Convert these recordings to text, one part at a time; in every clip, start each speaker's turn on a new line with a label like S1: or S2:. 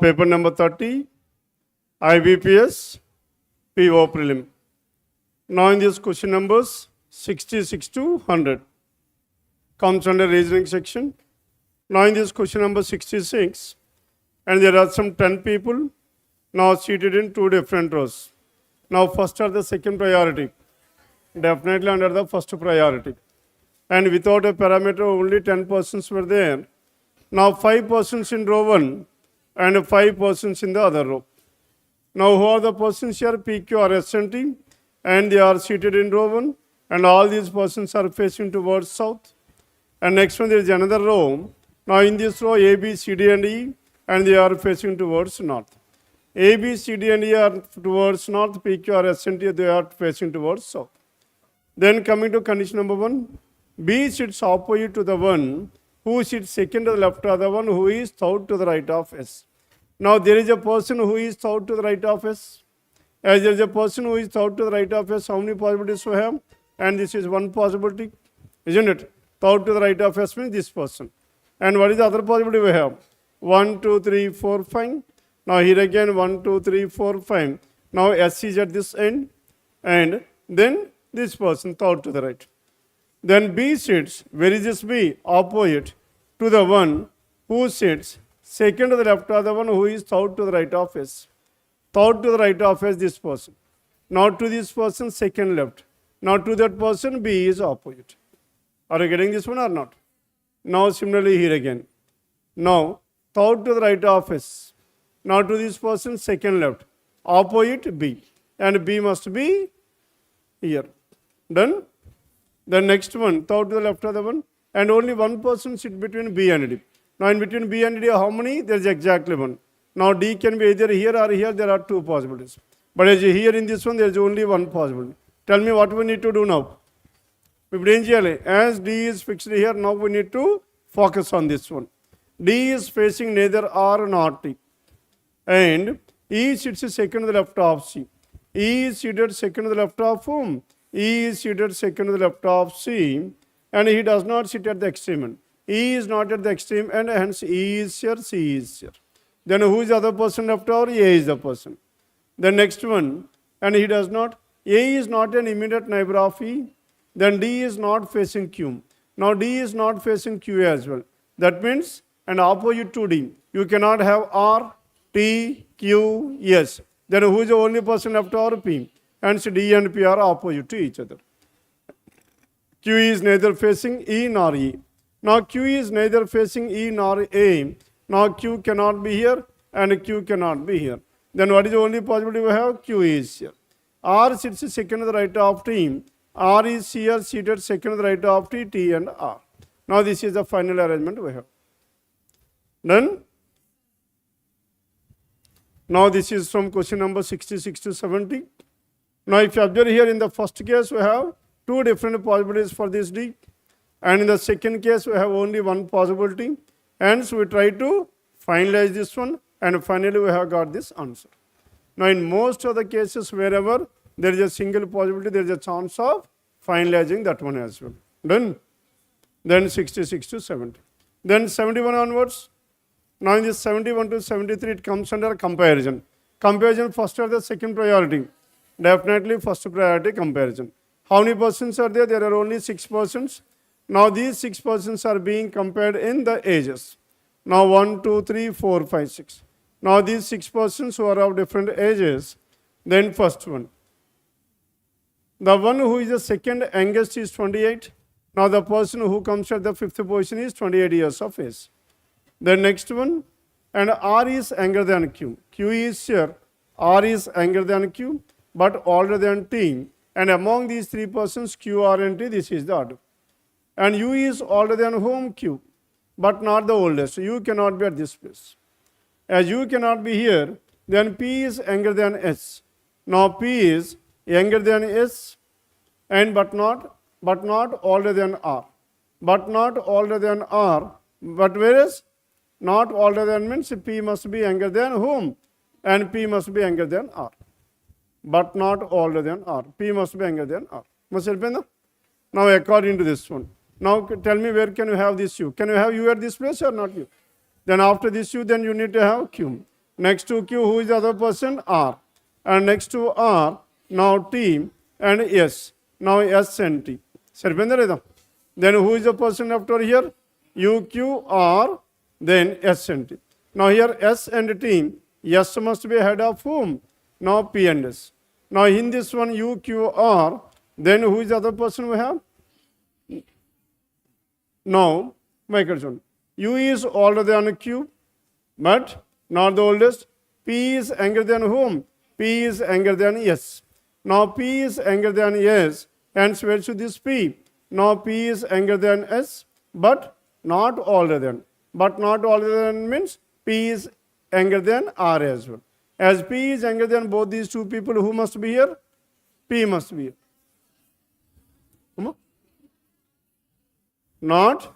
S1: paper number 30, IBPS, PO Prelim. Now in this question numbers 66 to 100 comes under reasoning section. Now in this question number 66, and there are some 10 people now seated in two different rows. Now first are the second priority, definitely under the first priority. And without a parameter, only 10 persons were there. Now 5 persons in row 1 and 5 persons in the other row. Now who are the persons here? PQ or SNT, and they are seated in row 1, and all these persons are facing towards south. And next one, there is another row. Now in this row, A, B, C, D, and E, and they are facing towards north. A, B, C, D, and E are towards north, PQ or SNT, they are facing towards south. Then coming to condition number 1, B sits opposite to the one who sits second to the left of the one who is third to the right of S. Now there is a person who is third to the right of S. As there is a person who is third to the right of S, how many possibilities we have? And this is one possibility, isn't it? Third to the right of S means this person. And what is the other possibility we have? 1, 2, 3, 4, 5. Now here again 1, 2, 3, 4, 5. Now S is at this end, and then this person third to the right. Then B sits, where is this B? Opposite to the one who sits second to the left of the one who is third to the right of S. Third to the right of S, this person. Now to this person, second left. Now to that person, B is opposite. Are you getting this one or not? Now similarly here again. Now third to the right of S. Now to this person, second left. Opposite B. And B must be here. Done? The next one, third to the left of the one, and only one person sit between B and D. Now in between B and D, how many? There is exactly one. Now D can be either here or here, there are two possibilities. But as here in this one, there is only one possibility. Tell me what we need to do now. As D is fixed here, now we need to focus on this one. D is facing neither R nor T. And E sits second to the left of C. E is seated second to the left of whom? E is seated second to the left of C, and he does not sit at the extreme end. E is not at the extreme end, hence E is here, C is here. Then who is the other person left over? A is the person. The next one, and he does not, A is not an immediate neighbor of E, then D is not facing Q. Now D is not facing Q as well. That means, and opposite to D, you cannot have R, T, Q, S. Then who is the only person left over? P. Hence D and P are opposite to each other. Q is neither facing E nor E. Now Q is neither facing E nor A. Now Q cannot be here and Q cannot be here. Then what is the only possibility we have? Q is here. R sits second to the right of T. R is here seated second to the right of T, T and R. Now this is the final arrangement we have. Done? Now this is from question number 66 to 70. Now if you observe here in the first case we have two different possibilities for this D, and in the second case we have only one possibility. Hence we try to finalize this one, and finally we have got this answer. Now in most of the cases wherever there is a single possibility, there is a chance of finalizing that one as well. Done? Then 66 to 70. Then 71 onwards. Now in this 71 to 73 it comes under comparison. Comparison first or the second priority. Definitely first priority comparison. How many persons are there? There are only 6 persons. Now these 6 persons are being compared in the ages. Now 1, 2, 3, 4, 5, 6. Now these 6 persons who are of different ages. Then first one. The one who is the second youngest is 28. Now the person who comes at the 5th position is 28 years of age. The next one, and R is younger than Q. Q is here. R is younger than Q, but older than T. And among these 3 persons, Q, R, and T, this is the order. And U is older than whom? Q, but not the oldest. U cannot be at this place. As U cannot be here, then P is younger than S. Now P is younger than S, and but not older than R. But not older than R. But whereas not older than means P must be younger than whom? And P must be younger than R. But not older than R. P must be younger than R. Must help me? Now according to this one. Now tell me where can you have this U? Can you have U at this place or not U? Then after this U, then you need to have Q. Next to Q, who is the other person? R. And next to R, now T and S. Now S and T. Then who is the person left over here? U, Q, R, then S and T. Now here S and T, S must be ahead of whom? Now P and S. Now in this one U, Q, R, then who is the other person we have? Now, U is older than Q, but not the oldest. P is younger than whom? P is younger than S. Now P is younger than S, and where should this P? Now P is younger than S, but not older than. But not older than means P is younger than R as well. As P is younger than both these two people, who must be here? P must be here. Not.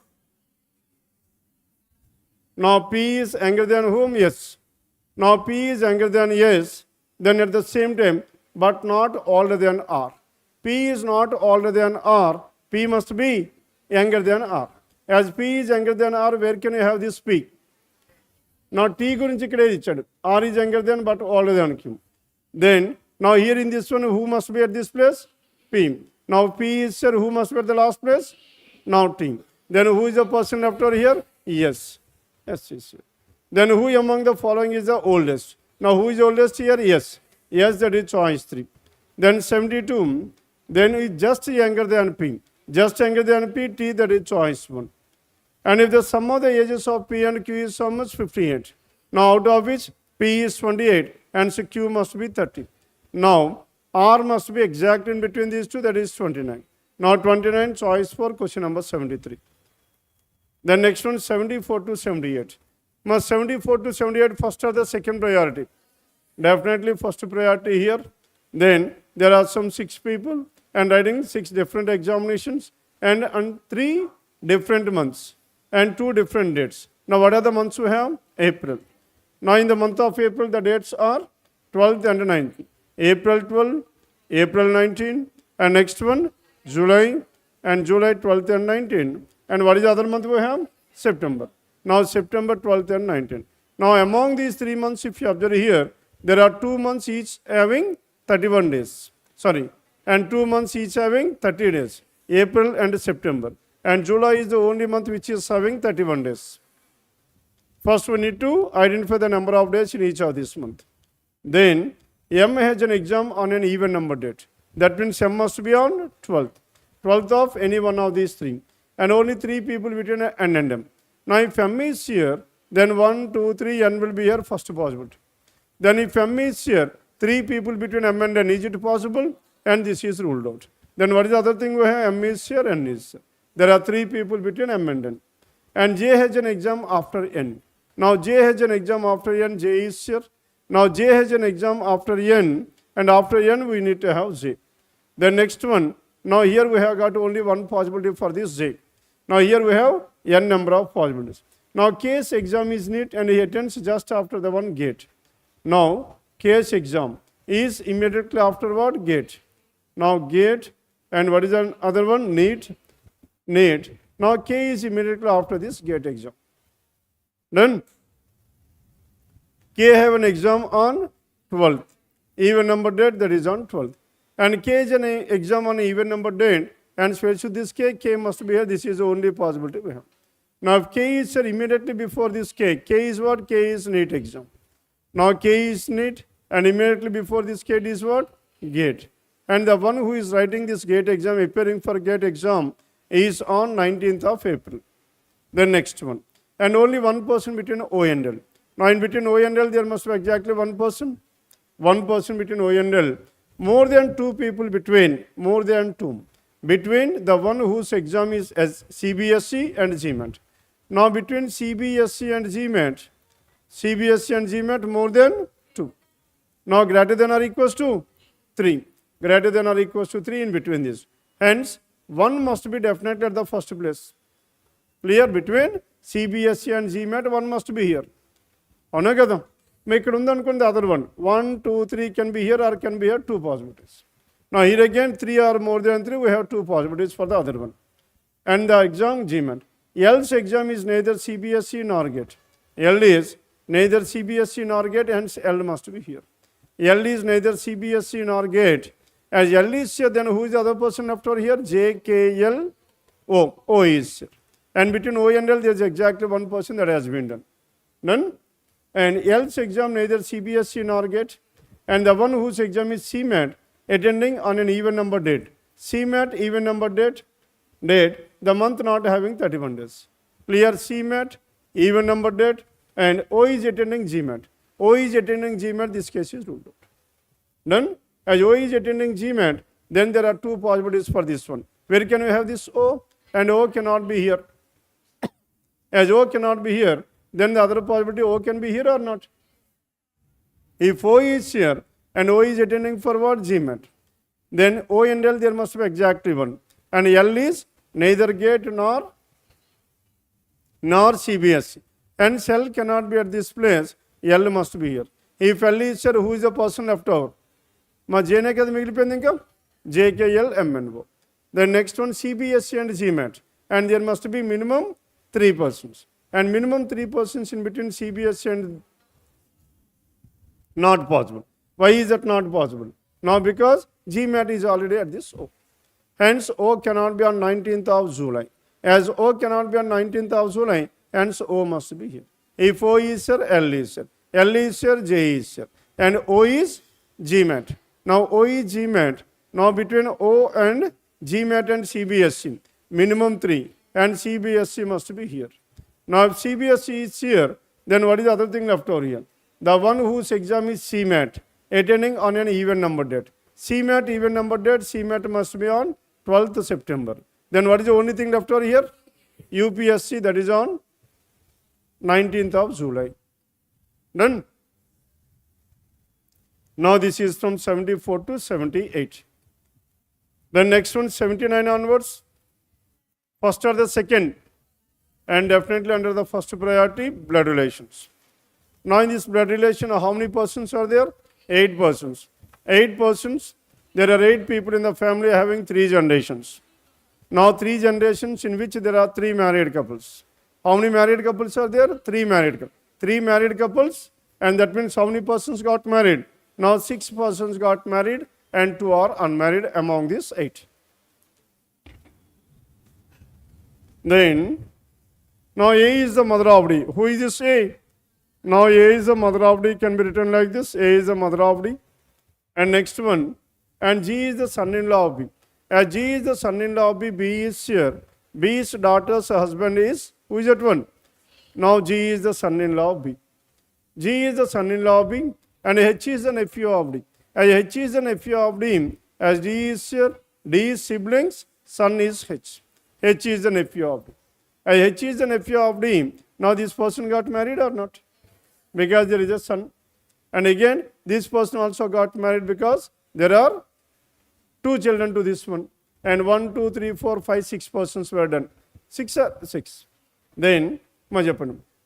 S1: Now P is younger than whom? Yes. Now P is younger than S, then at the same time, but not older than R. P is not older than R, P must be younger than R. As P is younger than R, where can you have this P? Now T gurinchi ikkade ichadu. R is younger than but older than Q. Then, now here in this one, who must be at this place? P. Now P is here, who must be at the last place? Now T. Then who is the person left over here? Yes. Yes, yes, yes. Then who among the following is the oldest? Now who is oldest here? Yes. Yes, that is choice 3. Then 72, then is just younger than P. Just younger than P, T, that is choice 1. And if the sum of the ages of P and Q is how much? 58. Now out of which P is 28 and so Q must be 30. Now R must be exact in between these two, that is 29. Now 29, choice for question number 73. Then next one, 74 to 78. Now 74 to 78, first are the second priority. Definitely first priority here. Then there are some 6 people and writing 6 different examinations and 3 different months and 2 different dates. Now what are the months we have? April. Now in the month of April, the dates are 12th and 19th. April 12, April 19, and next one, July, and July 12th and 19th. And what is the other month we have? September. Now September 12th and 19th. Now among these 3 months, if you observe here, there are 2 months each having 31 days. And 2 months each having 30 days. April and September. And July is the only month which is having 31 days. First we need to identify the number of days in each of this month. Then M has an exam on an even number date. That means M must be on 12th. 12th of any one of these 3. And only 3 people between N and M. Now if M is here, then 1, 2, 3, N will be here, first possibility. Then if M is here, 3 people between M and N, is it possible? And this is ruled out. Then what is the other thing we have? M is here, N is here. There are 3 people between M and N. And J has an exam after N. Now J has an exam after N, J is here. Now J has an exam after N, and after N we need to have J. Then next one, now here we have got only one possibility for this J. Now here we have N number of possibilities. Now K's exam is NEET and he attends just after the one GATE. Now K's exam is immediately after what? GATE. Now GATE, and what is the other one? NEET. NEET. Now K is immediately after this GATE exam. Then K have an exam on 12th. Even number date, that is on 12th. And K is an exam on even number date. And where should this K must be here. This is the only possibility we have. Now if K is here immediately before this K is what? K is NEET exam. Now K is NEET, and immediately before this K is what? GATE. And the one who is writing this GATE exam, appearing for GATE exam, is on 19th of April. Then next one. And only one person between O and L. Now in between O and L, there must be exactly one person. One person between O and L. More than 2 people between, more than 2. Between the one whose exam is as CBSE and GMAT. Now between CBSE and GMAT, CBSE and GMAT more than 2. Now greater than or equals to 3. Greater than or equals to 3 in between this. Hence, 1 must be definitely at the first place. Clear? Between CBSE and GMAT, 1 must be here. Avuna kada? The other one. 1, 2, 3 can be here or can be here, 2 possibilities. Now here again 3 or more than 3, we have 2 possibilities for the other one. And the exam GMAT. L's exam is neither CBSE nor GATE. L is neither CBSE nor GATE, hence L must be here. L is neither CBSE nor GATE. As L is here, then who is the other person left over here? J, K, L, O. O is here. And between O and L, there is exactly one person that has been done. Done? And L's exam neither CBSE nor GATE. And the one whose exam is CMAT, attending on an even number date. CMAT, even number date, the month not having 31 days. Clear? CMAT, even number date, and O is attending GMAT. O is attending GMAT, this case is ruled out. Done? As O is attending GMAT, then there are two possibilities for this one. Where can we have this O? And O cannot be here. As O cannot be here, then the other possibility O can be here or not. If O is here and O is attending for what? GMAT. Then O and L there must be exactly one. And L is neither GATE nor CBSE. Hence L cannot be at this place. L must be here. If L is here, who is the person left over? Ma Jne kada migilipoyindi inka? JKL, MNO. The next one CBSE and GMAT. And there must be minimum 3 persons. And minimum 3 persons in between CBSE and not possible. Why is that not possible? Now because GMAT is already at this O. Hence O cannot be on 19th of July. As O cannot be on 19th of July, hence O must be here. If O is here, L is here. L is here, J is here. And O is GMAT. Now O is GMAT. Now between O and GMAT and CBSE, minimum 3. And CBSE must be here. Now if CBSE is here, then what is the other thing left over here? The one whose exam is CMAT, attending on an even number date. CMAT, even number date, CMAT must be on 12th September. Then what is the only thing left over here? UPSC, that is on 19th of July. Done? Now this is from 74 to 78. Then next one, 79 onwards. First or the second, and definitely under the first priority, blood relations. Now in this blood relation, how many persons are there? 8 persons. 8 persons. There are 8 people in the family having 3 generations. Now 3 generations in which there are 3 married couples. How many married couples are there? 3 married couples. 3 married couples, and that means how many persons got married? Now 6 persons got married and 2 are unmarried among these 8. Then, now A is the mother of D. Who is this A? Now A is the mother of D, can be written like this. A is the mother of D. And next one, and G is the son-in-law of B. As G is the son-in-law of B, B is here. B's daughter's husband is, who is that one? Now G is the son-in-law of B. G is the son-in-law of B, and H is the nephew of D. As H is the nephew of D, as D is here, D is siblings, son is H. H is the nephew of D. As H is the nephew of D, now this person got married or not? Because there is a son. And again, this person also got married because there are 2 children to this one. And 1, 2, 3, 4, 5, 6 persons were done. 6 are 6. Then,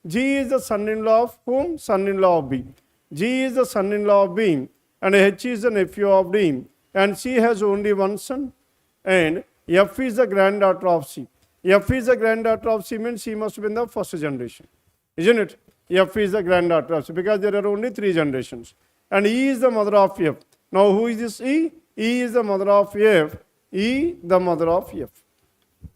S1: G is the son-in-law of whom? Son-in-law of B. G is the son-in-law of B, and H is the nephew of D, and C has only one son, and F is the granddaughter of C. F is the granddaughter of C means she must be in the first generation, isn't it? F is the granddaughter of C because there are only 3 generations. And E is the mother of F. Now who is this E? E is the mother of F. E the mother of F.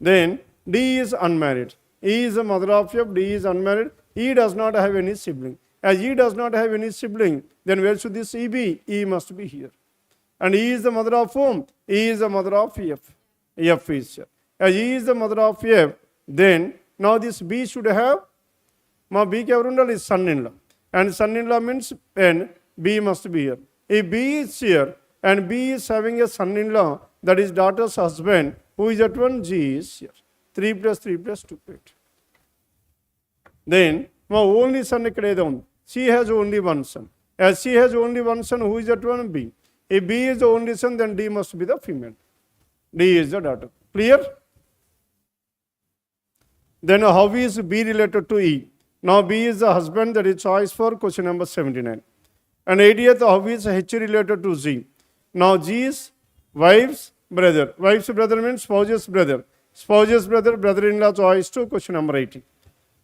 S1: Then D is unmarried. E is the mother of F. D is unmarried. E does not have any sibling. As E does not have any sibling, then where should this E be? E must be here. And E is the mother of whom? E is the mother of F. F is here. As E is the mother of F, then now this B should have, now B is son-in-law. And son-in-law means N, B must be here. If B is here and B is having a son-in-law, that is daughter's husband, who is that one? G is here. 3 plus 3 plus 2. Then, now only son ikkade. C has only one son. As C has only one son, who is that one? B. If B is the only son, then D must be the female. D is the daughter. Clear? Then how is B related to E? Now B is the husband, that is choice for question number 79. And 80th, how is H related to Z? Now G is wife's brother. Wife's brother means spouse's brother. Spouse's brother, brother-in-law choice to question number 80.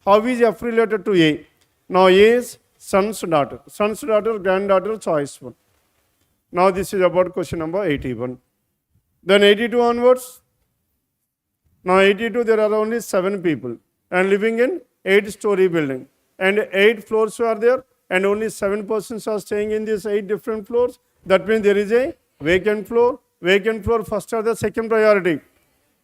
S1: How is F related to A? Now A is son's daughter. Son's daughter, granddaughter, choice 1. Now this is about question number 81. Then 82 onwards. Now 82, there are only 7 people and living in 8-story building. And 8 floors are there and only 7 persons are staying in these 8 different floors. That means there is a vacant floor. Vacant floor first or the second priority?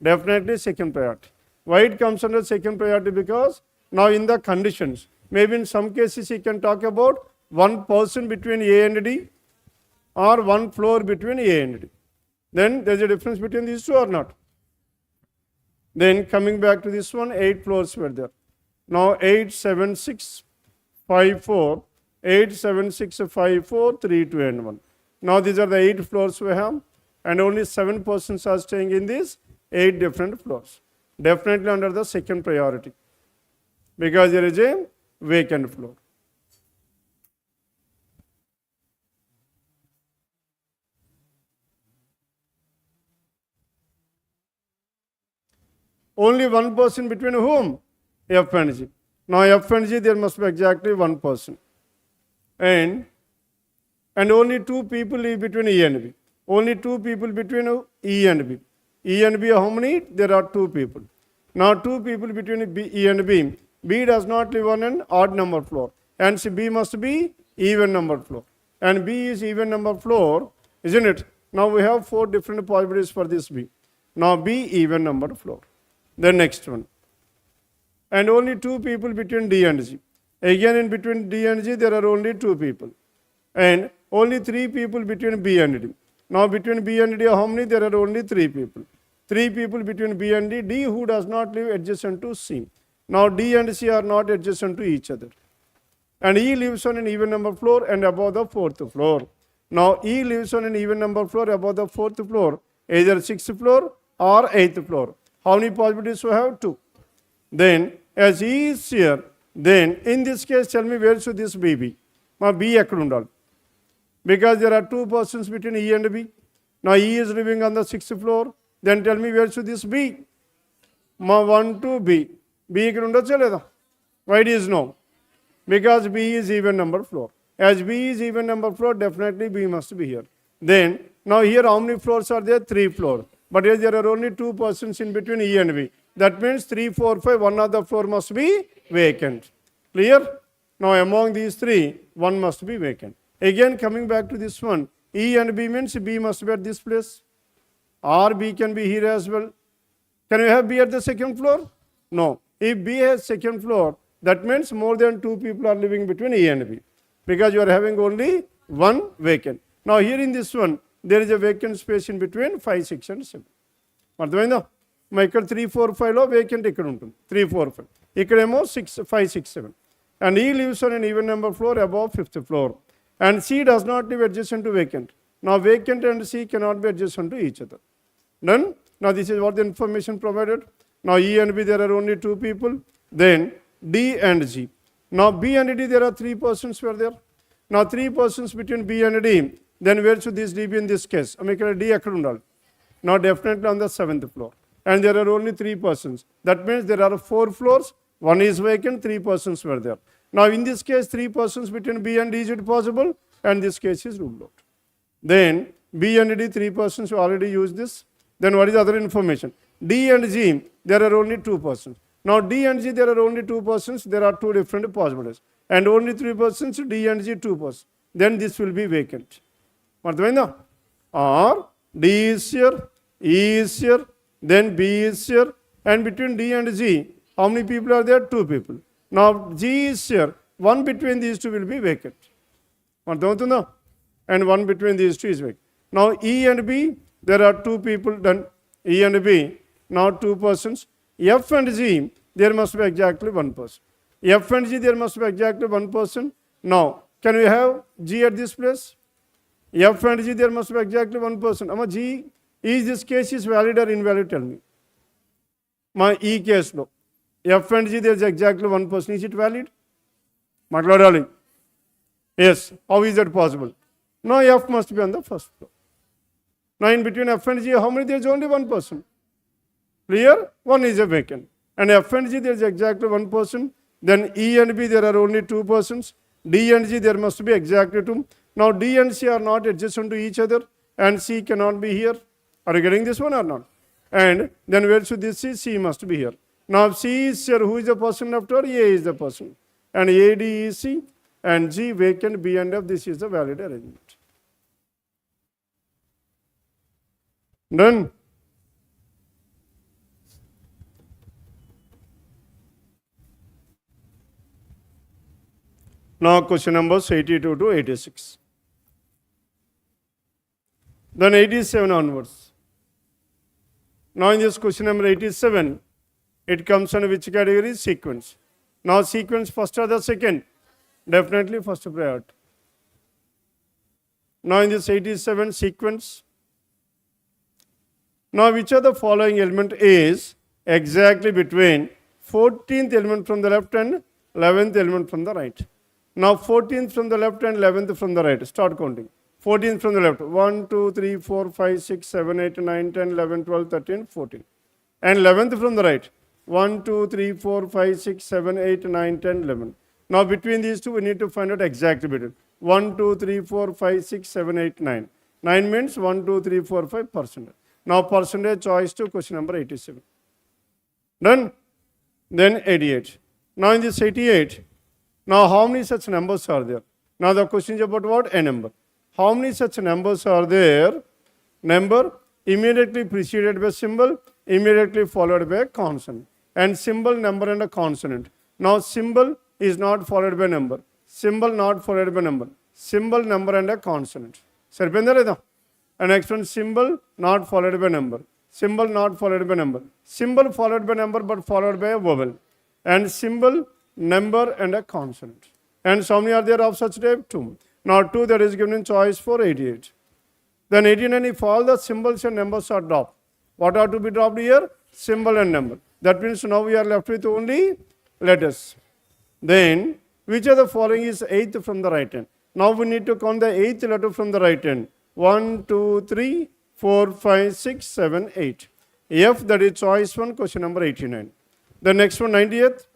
S1: Definitely second priority. Why it comes under second priority? Because now in the conditions, maybe in some cases you can talk about 1 person between A and D or 1 floor between A and D. Then there is a difference between these two or not? Then coming back to this one, 8 floors were there. Now 8, 7, 6, 5, 4, 8, 7, 6, 5, 4, 3, 2 and 1. Now these are the 8 floors we have and only 7 persons are staying in these 8 different floors. Definitely under the second priority because there is a vacant floor. Only 1 person between whom? F and G. Now F and G, there must be exactly 1 person. And only 2 people live between E and B. Only 2 people between E and B. E and B, how many? There are 2 people. Now 2 people between E and B. B does not live on an odd number floor. And B must be even number floor. And B is even number floor, isn't it? Now we have 4 different possibilities for this B. Now B even number floor. The next one. And only 2 people between D and G. Again in between D and G there are only 2 people. And only 3 people between B and D. Now between B and D how many? There are only 3 people. 3 people between B and D. D who does not live adjacent to C. Now D and C are not adjacent to each other. And E lives on an even number floor and above the 4th floor. Now E lives on an even number floor above the 4th floor, either 6th floor or 8th floor. How many possibilities we have? 2. Then as E is here, then in this case tell me where should this B be? Now B ekkada undali. Because there are 2 persons between E and B. Now E is living on the 6th floor. Then tell me where should this be? 1 to B. B ikkada undacha leda? Why it is no? Because B is even number floor. As B is even number floor, definitely B must be here. Then now here how many floors are there? 3 floors. But here there are only 2 persons in between E and B. That means 3, 4, 5, 1 of the floor must be vacant. Clear? Now among these 3, 1 must be vacant. Again coming back to this one, E and B means B must be at this place. Or B can be here as well. Can we have B at the 2nd floor? No. If B has 2nd floor, that means more than 2 people are living between E and B. Because you are having only 1 vacant. Now here in this one, there is a vacant space in between 5, 6 and 7. అర్థమైందా? మా ఇక్కడ 3, 4, 5లో vacant ఇక్కడ ఉంటుంది 3, 4, 5. ఇక్కడేమో 6, 5, 6, 7. And E lives on an even number floor above 5th floor. And C does not live adjacent to vacant. Now vacant and C cannot be adjacent to each other. Done? Now this is what the information provided. Now E and B there are only 2 people. Then D and G. Now B and D there are 3 persons were there. Now 3 persons between B and D. Then where should this D be in this case? D ekkada undali. Now definitely on the 7th floor. And there are only 3 persons. That means there are 4 floors. 1 is vacant, 3 persons were there. Now in this case 3 persons between B and D is it possible? And this case is ruled out. Then B and D 3 persons already used this. Then what is the other information? D and G there are only 2 persons. Now D and G there are only 2 persons. There are 2 different possibilities. And only 3 persons, D and G 2 persons. Then this will be vacant. అర్థమైందా? Or D is here, E is here, then B is here, and between D and G, how many people are there? 2 people. Now G is here, 1 between these 2 will be vacant. అర్థమవుతుందా? And 1 between these 2 is vacant. Now E and B, there are 2 people done. E and B, now 2 persons. F and G, there must be exactly 1 person. F and G, there must be exactly 1 person. Now, can we have G at this place? F and G, there must be exactly 1 person. G, is this case is valid or invalid? Tell me. My E case lo. F and G, there is exactly 1 person. Is it valid? Matladali. Yes. How is that possible? No, F must be on the 1st floor. Now in between F and G, how many? There is only 1 person. Clear? 1 is a vacant. And F and G, there is exactly 1 person. Then E and B, there are only 2 persons. D and G, there must be exactly 2. Now D and C are not adjacent to each other, and C cannot be here. Are you getting this one or not? And then where should this C? C must be here. Now if C is here, who is the person left over? A is the person. And AD is C, and G vacant, B and F, this is the valid arrangement. Done? Now question numbers 82 to 86. Then 87 onwards. Now in this question number 87, it comes under which category? Sequence. Now sequence first or the second? Definitely first priority. Now in this 87 sequence, now which of the following element is exactly between 14th element from the left and 11th element from the right? Now 14th from the left and 11th from the right. Start counting. 14th from the left. 1, 2, 3, 4, 5, 6, 7, 8, 9, 10, 11, 12, 13, 14. And 11th from the right. 1, 2, 3, 4, 5, 6, 7, 8, 9, 10, 11. Now between these two, we need to find out exactly between. 1, 2, 3, 4, 5, 6, 7, 8, 9. 9 means 1, 2, 3, 4, 5 percent. Now percentage choice to question number 87. Done? Then 88. Now in this 88, now how many such numbers are there? Now the question is about what? A number. How many such numbers are there? Number immediately preceded by symbol, immediately followed by a consonant. And symbol, number and a consonant. Now symbol is not followed by number. Symbol not followed by number. Symbol, number and a consonant. And next one, symbol not followed by number. Symbol not followed by number. Symbol followed by number but followed by a vowel. And symbol, number and a consonant. And so many are there of such type? 2. Now 2, that is given in choice for 88. Then 89, if all the symbols and numbers are dropped, what are to be dropped here? Symbol and number. That means now we are left with only letters. Then which of the following is 8th from the right hand? Now we need to count the 8th letter from the right hand. 1, 2, 3, 4, 5, 6, 7, 8. F, that is choice 1, question number 89. The next one, 90th.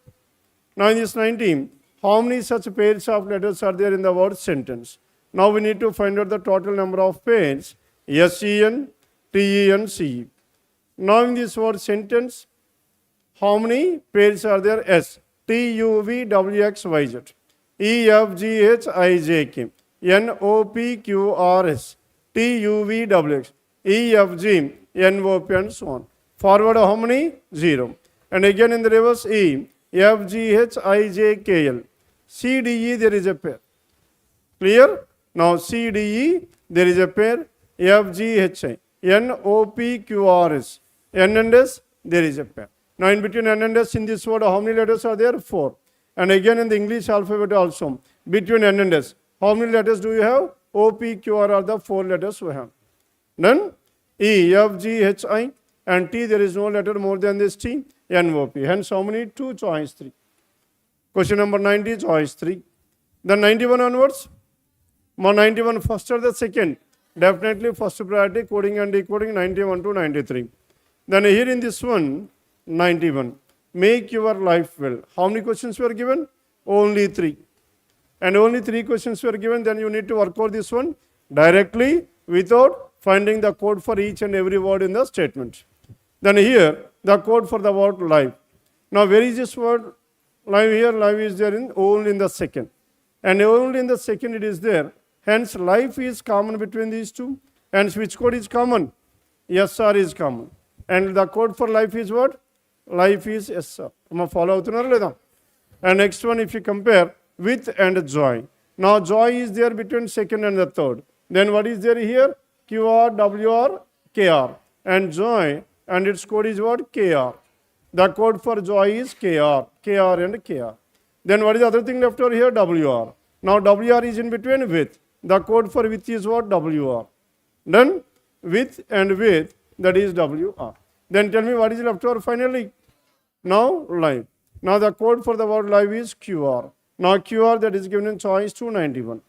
S1: Now in this 19, how many such pairs of letters are there in the word sentence? Now we need to find out the total number of pairs. S-E-N, T-E-N, C-E. Now in this word sentence, how many pairs are there? S, T-U-V-W-X-Y-Z, E-F-G-H-I-J-K, N-O-P-Q-R-S, T-U-V-W-X, E-F-G, N-O-P and so on. Forward how many? 0. And again in the reverse E, F-G-H-I-J-K-L, C-D-E, there is a pair. Clear? Now C-D-E, there is a pair. F-G-H-I, N-O-P-Q-R-S, N and S, there is a pair. Now in between N and S in this word, how many letters are there? 4. And again in the English alphabet also, between N and S, how many letters do you have? O, P, Q, R are the 4 letters we have. Then E, F, G, H, I and T, there is no letter more than this T, N, O, P. Hence how many? 2, choice 3. Question number 90, choice 3. Then 91 onwards. 91 first or the second? Definitely first priority, coding and decoding 91 to 93. Then here in this one, 91. Make your life well. How many questions were given? Only 3. And only 3 questions were given, then you need to work out this one directly without finding the code for each and every word in the statement. Then here, the code for the word life. Now where is this word life here? Life is there in only in the second. And only in the second it is there. Hence life is common between these two. And which code is common? SR is common. And the code for life is what? Life is SR. Follow. And next one, if you compare with and joy. Now joy is there between second and the third. Then what is there here? QR, WR, KR. And joy and its code is what? KR. The code for joy is KR. KR and KR. Then what is the other thing left over here? WR. Now WR is in between with. The code for with is what? WR. Then with and with, that is WR. Then tell me what is left over finally? Now live. Now the code for the word live is QR. Now QR, that is given in choice 291.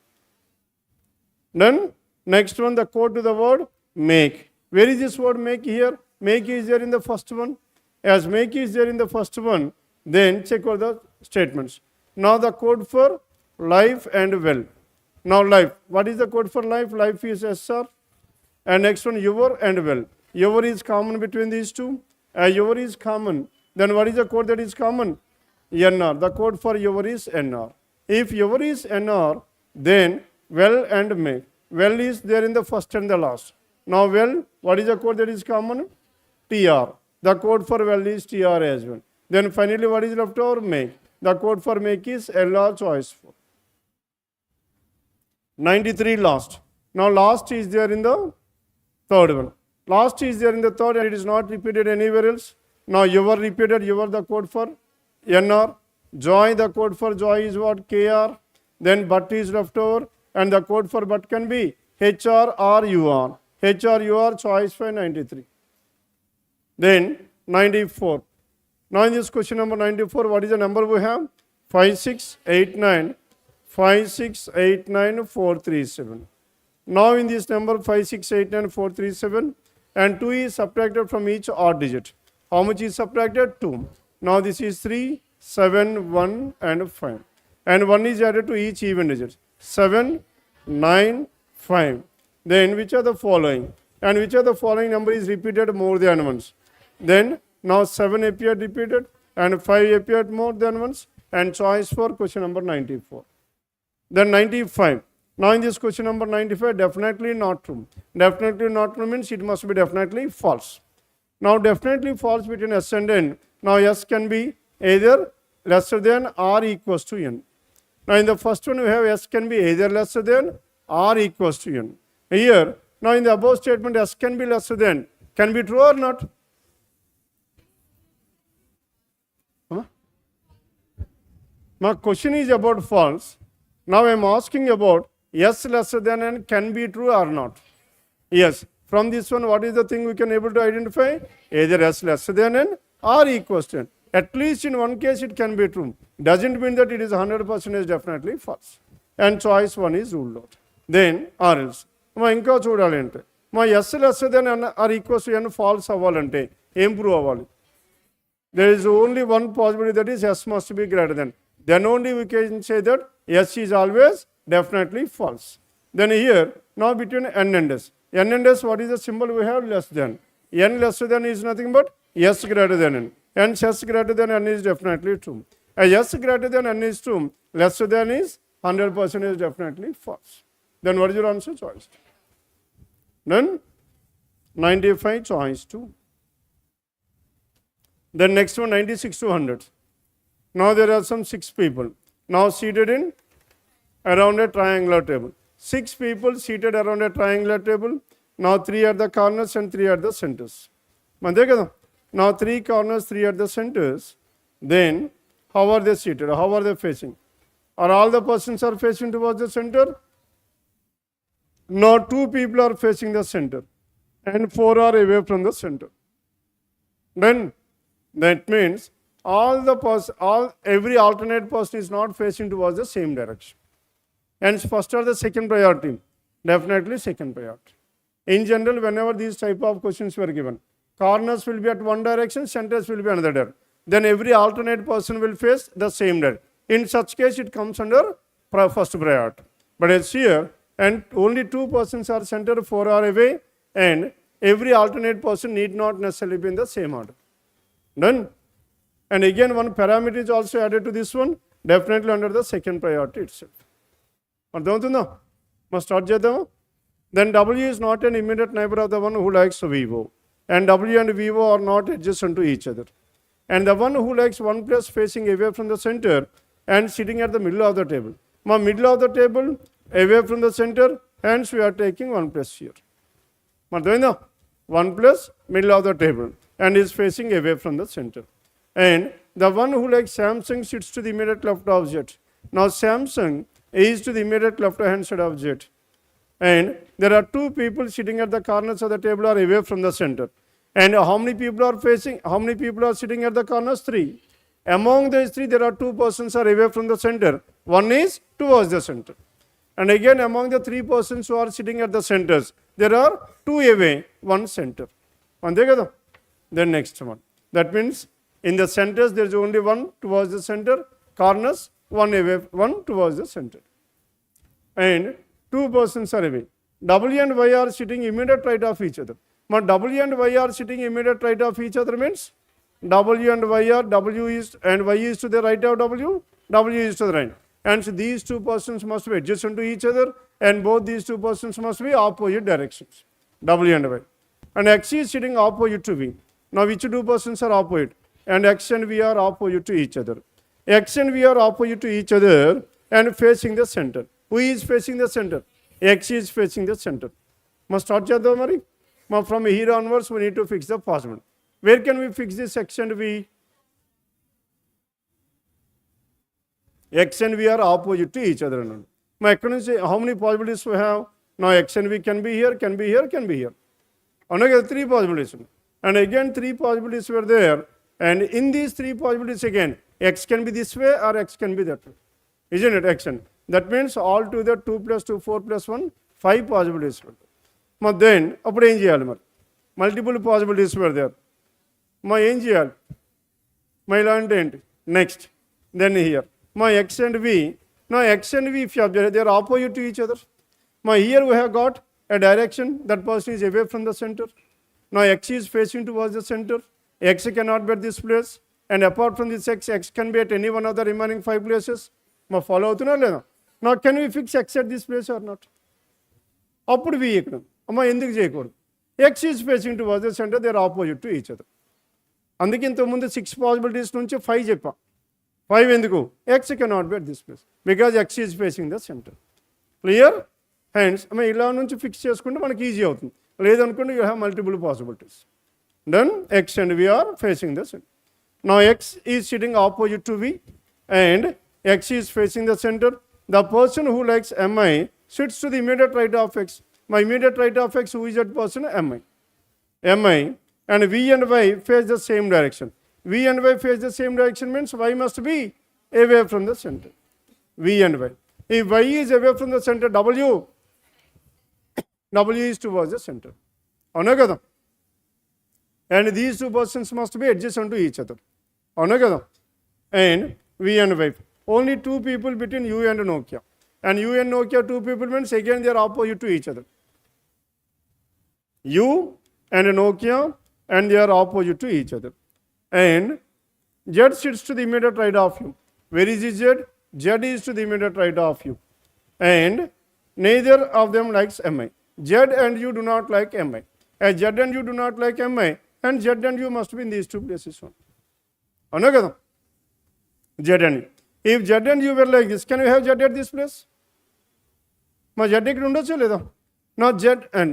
S1: Then next one, the code to the word make. Where is this word make here? Make is there in the first one. As make is there in the first one, then check all the statements. Now the code for life and well. Now life, what is the code for life? Life is SR. And next one, your and well. Your is common between these two. Your is common. Then what is the code that is common? NR. The code for your is NR. If your is NR, then well and may. Well is there in the first and the last. Now well, what is the code that is common? TR. The code for well is TR as well. Then finally what is left over? Make. The code for make is LR choice 4. 93 last. Now last is there in the third one. Last is there in the third and it is not repeated anywhere else. Now your repeated, your the code for NR. Joy, the code for joy is what? KR. Then but is left over and the code for but can be HR or UR. HR, UR, choice 5, 93. Then 94. Now in this question number 94, what is the number we have? 5689, 5689, 437. Now in this number 5689, 437 and 2 is subtracted from each odd digit. How much is subtracted? 2. Now this is 3, 7, 1 and 5. And 1 is added to each even digit. 7, 9, 5. Then which are the following? And which are the following number is repeated more than once? Then now 7 appeared repeated and 5 appeared more than once and choice for question number 94. Then 95. Now in this question number 95, definitely not true. Definitely not true means it must be definitely false. Now definitely false between S and N. Now S can be either lesser than or equals to N. Now in the first one we have S can be either lesser than or equals to N. Here, now in the above statement S can be lesser than, can be true or not? My question is about false. Now I am asking about yes lesser than and can be true or not. Yes. From this one, what is the thing we can able to identify? Either S lesser than n or equals to n. At least in one case it can be true. Doesn't mean that it is 100% definitely false. And choice 1 is ruled out. Then or else. మా ఇంకా చూడాలంటే మా S less than or equals to N false అవ్వాలంటే ఏం prove అవ్వాలి? There is only one possibility, that is S must be greater than. Then only we can say that S is always definitely false. Then here, now between N and S. N and S, what is the symbol we have? Less than. N lesser than is nothing but S greater than N. Hence S greater than N is definitely true. As S greater than N is true, lesser than is 100% is definitely false. Then what is your answer? Choice 2. Then 95 choice 2. Then next one 96 to 100. Now there are some 6 people now seated in around a triangular table. 6 people seated around a triangular table. Now 3 at the corners and 3 at the centers. Now 3 corners, 3 at the centers. Then how are they seated? How are they facing? Are all the persons are facing towards the center? Now 2 people are facing the center and 4 are away from the center. Then that means every alternate person is not facing towards the same direction. Hence first or the second priority? Definitely second priority. In general, whenever these type of questions were given, corners will be at one direction, centers will be another direction. Then every alternate person will face the same direction. In such case, it comes under first priority. But as here, and only 2 persons are centered, 4 are away, and every alternate person need not necessarily be in the same order. Done. And again, one parameter is also added to this one, definitely under the second priority itself. Must start చేద్దాము. Then W is not an immediate neighbor of the one who likes Vivo, and W and Vivo are not adjacent to each other. And the one who likes 1 plus facing away from the center and sitting at the middle of the table. Middle of the table, away from the center, hence we are taking 1 plus here. 1 plus middle of the table and is facing away from the center. And the one who likes Samsung sits to the immediate left of Z. Now Samsung is to the immediate left hand side of Z. And there are 2 people sitting at the corners of the table are away from the center. And how many people are sitting at the corners? 3. Among these 3, there are 2 persons are away from the center. 1 is towards the center. And again, among the 3 persons who are sitting at the centers, there are 2 away, 1 center. Then next one. That means in the centers there is only 1 towards the center, corners one towards the center. And two persons are away. W and Y are sitting immediate right of each other. But W and Y are sitting immediate right of each other means W and Y are W is and Y is to the right of W, W is to the right. And so these two persons must be adjacent to each other, and both these two persons must be opposite directions, W and Y. And X is sitting opposite to V. Now which two persons are opposite? And X and V are opposite to each other. X and V are opposite to each other and facing the center. Who is facing the center? X is facing the center. Must start chadam mari. From here onwards we need to fix the possible. Where can we fix this X and V? X and V are opposite to each other. How many possibilities we have? Now X and V can be here, can be here, can be here. Another three possibilities. And again three possibilities were there. And in these three possibilities again, X can be this way or X can be that way. Isn't it? X and that means all together 2 plus 2, 4 plus 1, 5 possibilities. But then, multiple possibilities were there. My NGL, my land next, then here. My X and V, now X and V, if you observe, they are opposite to each other. Now here we have got a direction, that person is away from the center. Now X is facing towards the center. X cannot be at this place. And apart from this X, X can be at any one of the remaining 5 places. Now follow to na. Now can we fix X at this place or not? Upward V ikkada. Amma enduku cheyakoodu. X is facing towards the center, they are opposite to each other. అందుకే ఇంతకుముందు 6 possibilities నుంచి 5 చెప్పా. 5 ఎందుకు? X cannot be at this place because X is facing the center. Clear? Hence, ఇలా నుంచి fix చేసుకుంటే మనకి easy అవుతుంది. లేదనుకుంటే you have multiple possibilities. Then X and V are facing the center. Now X is sitting opposite to V and X is facing the center. The person who likes MI sits to the immediate right of X. My immediate right of X, who is that person? MI. MI and V and Y face the same direction. V and Y face the same direction means Y must be away from the center. V and Y. If Y is away from the center, W is towards the center. అవునా కదా? And these two persons must be adjacent to each other. అవునా కదా? And V and Y. Only two people between U and Nokia. And U and Nokia, two people means again they are opposite to each other. U and Nokia, and they are opposite to each other. And Z sits to the immediate right of you. Where is Z? Z is to the immediate right of you. And neither of them likes MI. Z and U do not like MI. As Z and U do not like MI, and Z and U must be in these two places. అవునా కదా? Z and U. If Z and U were like this, can you have Z at this place? మా Z ఇక్కడ ఉండొచ్చా లేదా? Not Z and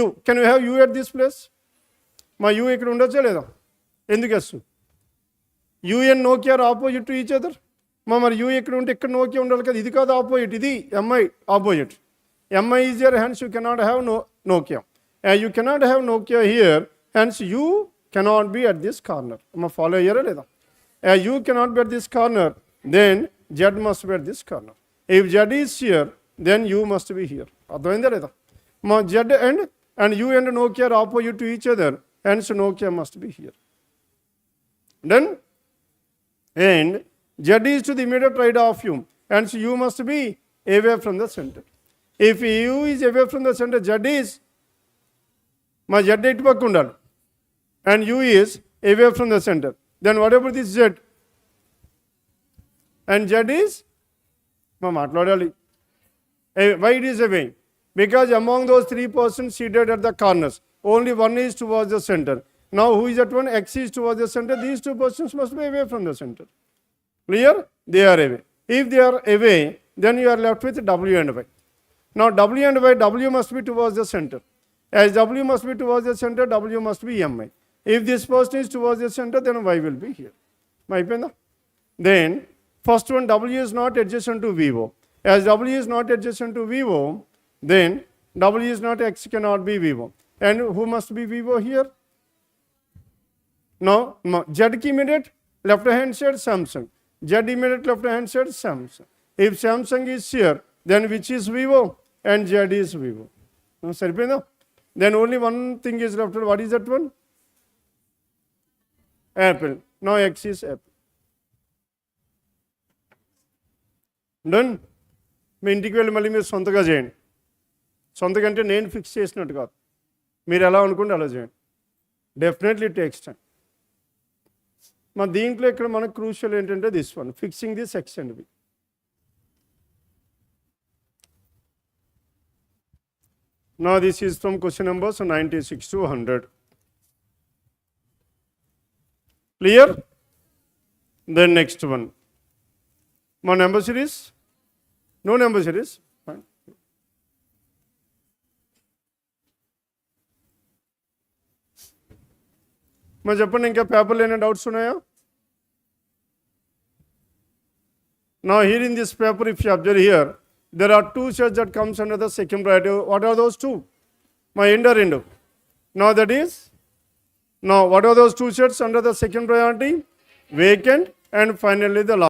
S1: U. Can you have U at this place? మా U ఇక్కడ ఉండొచ్చా లేదా? ఎందుకు వస్తుంది? U and Nokia are opposite to each other. మరి U ఇక్కడ ఉంటే ఇక్కడ Nokia ఉండాలి కదా? ఇది కాదు ఆపోజిట్, ఇది MI opposite. MI is here, hence you cannot have Nokia. And you cannot have Nokia here, hence U cannot be at this corner. Follow here లేదా? As U cannot be at this corner, then Z must be at this corner. If Z is here, then U must be here. అర్థమైందా లేదా? Z and U and Nokia are opposite to each other, hence Nokia must be here. Then, and Z is to the immediate right of U, hence U must be away from the center. If U is away from the center, Z is మా Z ఇటు పక్క ఉండాలి, and U is away from the center. Then what about this Z? And Z is మాట్లాడాలి. Why it is away? Because among those three persons seated at the corners, only one is towards the center. Now who is that one? X is towards the center. These two persons must be away from the center. Clear? They are away. If they are away, then you are left with W and Y. Now W and Y, W must be towards the center. As W must be towards the center, W must be MI. If this person is towards the center, then Y will be here. Then first one, W is not adjacent to VO. As W is not adjacent to VO, then W is not X cannot be VO. And who must be VO here? No, Z immediate left hand side Samsung. Z immediate left hand side Samsung. If Samsung is here, then which is VO? And Z is VO. Then only one thing is left. What is that one? Apple. Now X is Apple. Done. మీ ఇంటికి వెళ్ళి మళ్ళీ మీరు సొంతగా చేయండి. సొంతగా అంటే నేను ఫిక్స్ చేసినట్టు కాదు, మీరు ఎలా అనుకుంటే అలా చేయండి. Definitely takes time. మా దీంట్లో ఇక్కడ మనకు క్రూషియల్ ఏంటంటే this one, fixing the section B. Now this is from question numbers 96 to 100. Clear? Then next one. My number series? No number series? Fine. मैं చెప్పండి ఇంకా పేపర్లో ఏమైనా డౌట్స్ ఉన్నాయా? Now here in this paper, if you observe here, there are two sets that comes under the second priority. What are those two? My end or end? Now that is, now what are those two sets under the second priority? Vacant and finally the last.